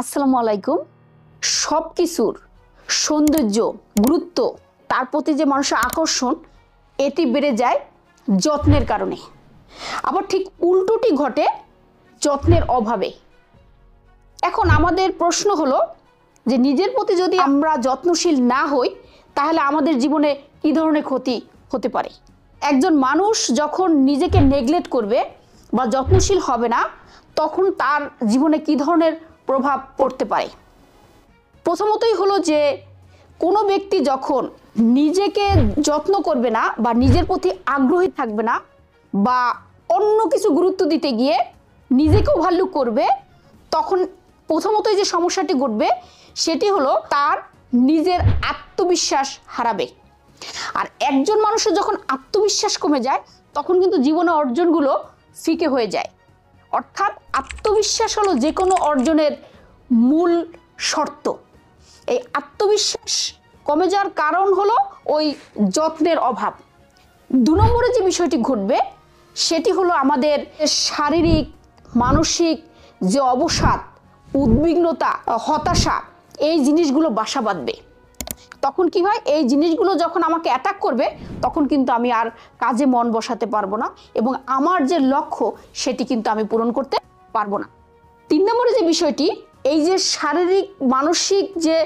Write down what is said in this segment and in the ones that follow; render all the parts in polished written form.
আসসালামু আলাইকুম। সব কিছুর সৌন্দর্য, গুরুত্ব, তার প্রতি যে মানুষের আকর্ষণ, এটি বেড়ে যায় যত্নের কারণে। আবার ঠিক উল্টোটি ঘটে যত্নের অভাবে। এখন আমাদের প্রশ্ন হলো যে নিজের প্রতি যদি আমরা যত্নশীল না হই, তাহলে আমাদের জীবনে কী ধরনের ক্ষতি হতে পারে। একজন মানুষ যখন নিজেকে নেগলেক্ট করবে বা যত্নশীল হবে না, তখন তার জীবনে কী ধরনের প্রভাব পড়তে পারে। প্রথমতই হলো যে কোনো ব্যক্তি যখন নিজেকে যত্ন করবে না বা নিজের প্রতি আগ্রহী থাকবে না বা অন্য কিছু গুরুত্ব দিতে গিয়ে নিজেকেও ভ্যালু করবে, তখন প্রথমতই যে সমস্যাটি ঘটবে সেটি হলো তার নিজের আত্মবিশ্বাস হারাবে। আর একজন মানুষের যখন আত্মবিশ্বাস কমে যায়, তখন কিন্তু জীবনের অর্জনগুলো ফিকে হয়ে যায়। অর্থাৎ আত্মবিশ্বাস হলো যে কোনো অর্জনের মূল শর্ত। এই আত্মবিশ্বাস কমে যাওয়ার কারণ হলো ওই যত্নের অভাব। ২ নম্বরে যে বিষয়টি ঘটবে সেটি হলো আমাদের শারীরিক, মানসিক যে অবসাদ, উদ্বিগ্নতা, হতাশা, এই জিনিসগুলো বাসা বাঁধবে। তখন কি হয়, এই জিনিসগুলো যখন আমাকে অ্যাটাক করবে, তখন কিন্তু আমি আর কাজে মন বসাতে পারবো না এবং আমার যে লক্ষ্য সেটি কিন্তু আমি পূরণ করতে পারবো না। ৩ নম্বরে যে বিষয়টি, এই যে শারীরিক মানসিক যে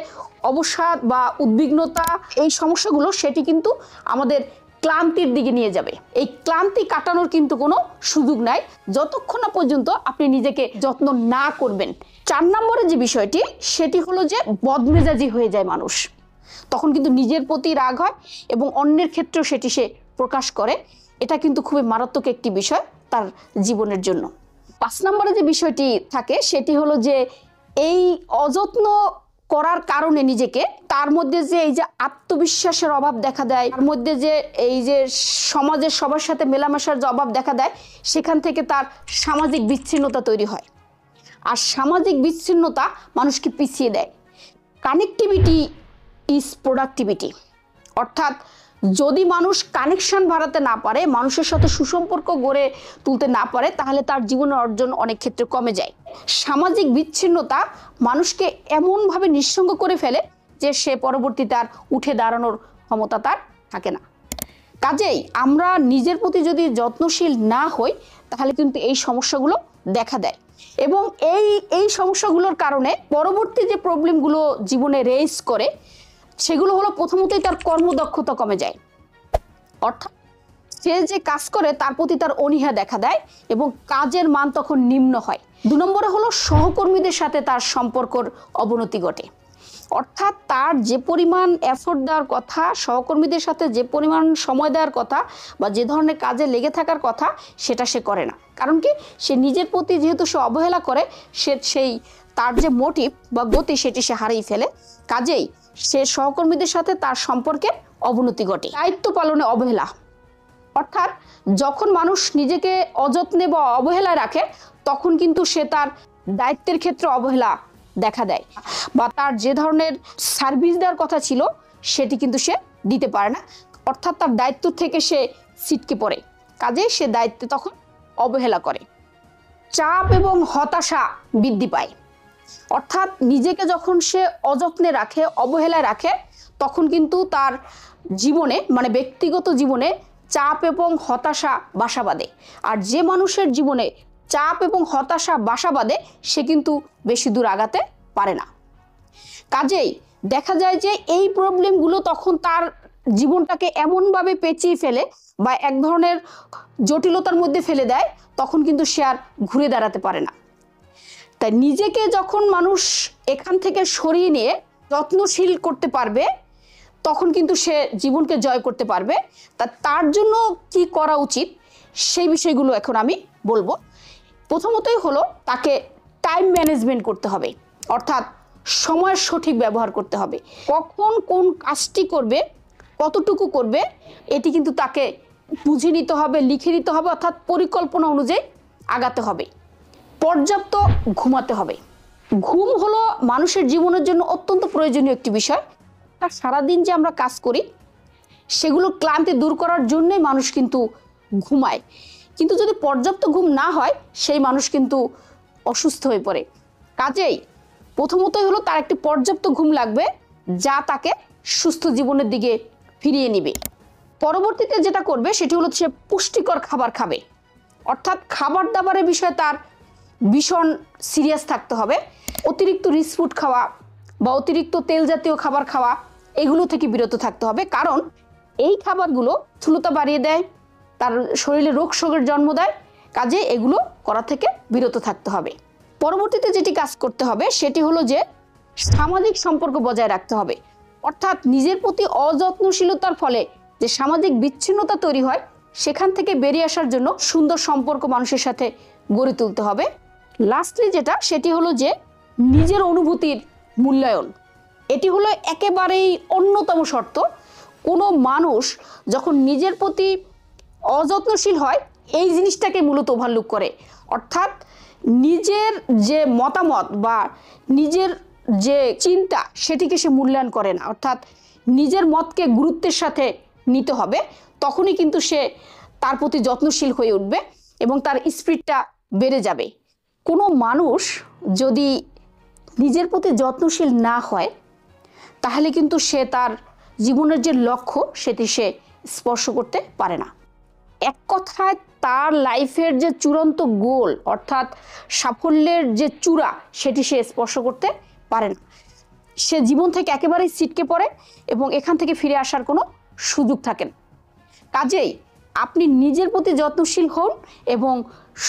অবসাদ বা উদ্বিগ্নতা, এই সমস্যাগুলো সেটি কিন্তু আমাদের ক্লান্তির দিকে নিয়ে যাবে। এই ক্লান্তি কাটানোর কিন্তু কোনো সুযোগ নাই যতক্ষণ না পর্যন্ত আপনি নিজেকে যত্ন না করবেন। ৪ নম্বরে যে বিষয়টি সেটি হলো যে বদমেজাজি হয়ে যায় মানুষ। তখন কিন্তু নিজের প্রতি রাগ হয় এবং অন্যের ক্ষেত্রেও সেটি সে প্রকাশ করে। এটা কিন্তু খুবই মারাত্মক একটি বিষয় তার জীবনের জন্য। ৫ নম্বরে যে বিষয়টি থাকে সেটি হলো যে এই অযত্ন করার কারণে নিজেকে, তার মধ্যে যে এই যে আত্মবিশ্বাসের অভাব দেখা দেয়, তার মধ্যে যে এই যে সমাজের সবার সাথে মেলামেশার যে অভাব দেখা দেয়, সেখান থেকে তার সামাজিক বিচ্ছিন্নতা তৈরি হয়। আর সামাজিক বিচ্ছিন্নতা মানুষকে পিছিয়ে দেয়। Connectivity is productivity. অর্থাৎ যদি মানুষ কানেকশন বাড়াতে না পারে, মানুষের সাথে সুসম্পর্ক গড়ে তুলতে না পারে, তাহলে তার জীবনের অর্জন অনেক ক্ষেত্রে কমে যায়। সামাজিক বিচ্ছিন্নতা মানুষকে এমনভাবে নিঃসঙ্গ করে ফেলে যে সে পরবর্তীতে আর উঠে দাঁড়ানোর ক্ষমতা তার থাকে না। কাজেই আমরা নিজের প্রতি যদি যত্নশীল না হই, তাহলে কিন্তু এই সমস্যাগুলো দেখা দেয় এবং এই সমস্যাগুলোর কারণে পরবর্তী যে প্রবলেমগুলো জীবনে রেজ করে, সেগুলো হলো প্রথমতই তার কর্মদক্ষতা কমে যায়। অর্থাৎ সে যে কাজ করে তার প্রতি তার অনীহা দেখা দেয় এবং কাজের মান তখন নিম্ন হয়। ২ নম্বরে হলো সহকর্মীদের সাথে তার সম্পর্কের অবনতি ঘটে। অর্থাৎ তার যে পরিমাণ এফোর্ট দেওয়ার কথা, সহকর্মীদের সাথে যে পরিমাণ সময় দেওয়ার কথা বা যে ধরনের কাজে লেগে থাকার কথা, সেটা সে করে না। কারণ কি, সে নিজের প্রতি যেহেতু সে অবহেলা করে, সেই তার যে মোটিভ বা গতি সেটি সে হারিয়ে ফেলে। কাজেই সে সহকর্মীদের সাথে তার সম্পর্কের অবনতি ঘটে। দায়িত্ব পালনে অবহেলা। অর্থাৎ যখন মানুষ নিজেকে অযত্নে বা অবহেলায় রাখে, তখন কিন্তু সে তার দায়িত্বের ক্ষেত্রে অবহেলা দেখা দেয় বা তার যে ধরনের সার্ভিস দেওয়ার কথা ছিল সেটি কিন্তু সে দিতে পারে না। অর্থাৎ তার দায়িত্ব থেকে সে ছিটকে পড়ে। কাজে সে দায়িত্বে তখন অবহেলা করে। চাপ এবং হতাশা বৃদ্ধি পায়। অর্থাৎ নিজেকে যখন সে অযত্নে রাখে, অবহেলায় রাখে, তখন কিন্তু তার জীবনে, মানে ব্যক্তিগত জীবনে চাপ এবং হতাশা বাসা বাঁধে। আর যে মানুষের জীবনে চাপ এবং হতাশা বাসা বাঁধে, সে কিন্তু বেশি দূর আগাতে পারে না। কাজেই দেখা যায় যে এই প্রবলেমগুলো তখন তার জীবনটাকে এমনভাবে পেঁচিয়ে ফেলে বা এক ধরনের জটিলতার মধ্যে ফেলে দেয়, তখন কিন্তু সে আর ঘুরে দাঁড়াতে পারে না। তাই নিজেকে যখন মানুষ এখান থেকে সরিয়ে নিয়ে যত্নশীল করতে পারবে, তখন কিন্তু সে জীবনকে জয় করতে পারবে। তার জন্য কি করা উচিত সেই বিষয়গুলো এখন আমি বলবো। প্রথমতই হলো তাকে টাইম ম্যানেজমেন্ট করতে হবে। অর্থাৎ সময়ের সঠিক ব্যবহার করতে হবে। কখন কোন কাজটি করবে, কতটুকু করবে, এটি কিন্তু তাকে বুঝে নিতে হবে, লিখে নিতে হবে। অর্থাৎ পরিকল্পনা অনুযায়ী আগাতে হবে। পর্যাপ্ত ঘুমাতে হবে। ঘুম হলো মানুষের জীবনের জন্য অত্যন্ত প্রয়োজনীয় একটি বিষয়। আর সারাদিন যে আমরা কাজ করি, সেগুলো ক্লান্তি দূর করার জন্যই মানুষ কিন্তু ঘুমায়। কিন্তু যদি পর্যাপ্ত ঘুম না হয়, সেই মানুষ কিন্তু অসুস্থ হয়ে পড়ে। কাজেই প্রথমতই হলো তার একটি পর্যাপ্ত ঘুম লাগবে, যা তাকে সুস্থ জীবনের দিকে ফিরিয়ে নেবে। পরবর্তীতে যেটা করবে সেটি হলো সে পুষ্টিকর খাবার খাবে, অর্থাৎ খাবার দাবারের বিষয়ে তার ভীষণ সিরিয়াস থাকতে হবে। অতিরিক্ত রিচ ফুড খাওয়া বা অতিরিক্ত তেল জাতীয় খাবার খাওয়া এগুলো থেকে বিরত থাকতে হবে, কারণ এই খাবারগুলো স্থূলতা বাড়িয়ে দেয়, তার শরীরে রোগ শোকের জন্ম দেয়। কাজে এগুলো করা থেকে বিরত থাকতে হবে। পরবর্তীতে যেটি কাজ করতে হবে সেটি হলো যে সামাজিক সম্পর্ক বজায় রাখতে হবে, অর্থাৎ নিজের প্রতি অযত্নশীলতার ফলে যে সামাজিক বিচ্ছিন্নতা তৈরি হয় সেখান থেকে বেরিয়ে আসার জন্য সুন্দর সম্পর্ক মানুষের সাথে গড়ে তুলতে হবে। লাস্টলি যেটা সেটি হলো যে নিজের অনুভূতির মূল্যায়ন। এটি হলো একেবারেই অন্যতম শর্ত। কোনো মানুষ যখন নিজের প্রতি অযত্নশীল হয় এই জিনিসটাকে মূলত ওভারলুক করে, অর্থাৎ নিজের যে মতামত বা নিজের যে চিন্তা সেটিকে সে মূল্যায়ন করে না, অর্থাৎ নিজের মতকে গুরুত্বের সাথে নিতে হবে। তখনই কিন্তু সে তার প্রতি যত্নশীল হয়ে উঠবে এবং তার স্পিরিটটা বেড়ে যাবে। কোনো মানুষ যদি নিজের প্রতি যত্নশীল না হয় তাহলে কিন্তু সে তার জীবনের যে লক্ষ্য সেটি সে স্পর্শ করতে পারে না। এক কথায় তার লাইফের যে চূড়ান্ত গোল অর্থাৎ সাফল্যের যে চূড়া সেটি সে স্পর্শ করতে পারে না। সে জীবন থেকে একেবারেই ছিটকে পড়ে এবং এখান থেকে ফিরে আসার কোনো সুযোগ থাকে না। কাজেই আপনি নিজের প্রতি যত্নশীল হন এবং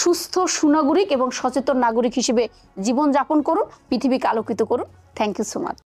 সুস্থ সুনাগরিক এবং সচেতন নাগরিক হিসেবে জীবনযাপন করুন, পৃথিবীকে আলোকিত করুন। Thank you so much.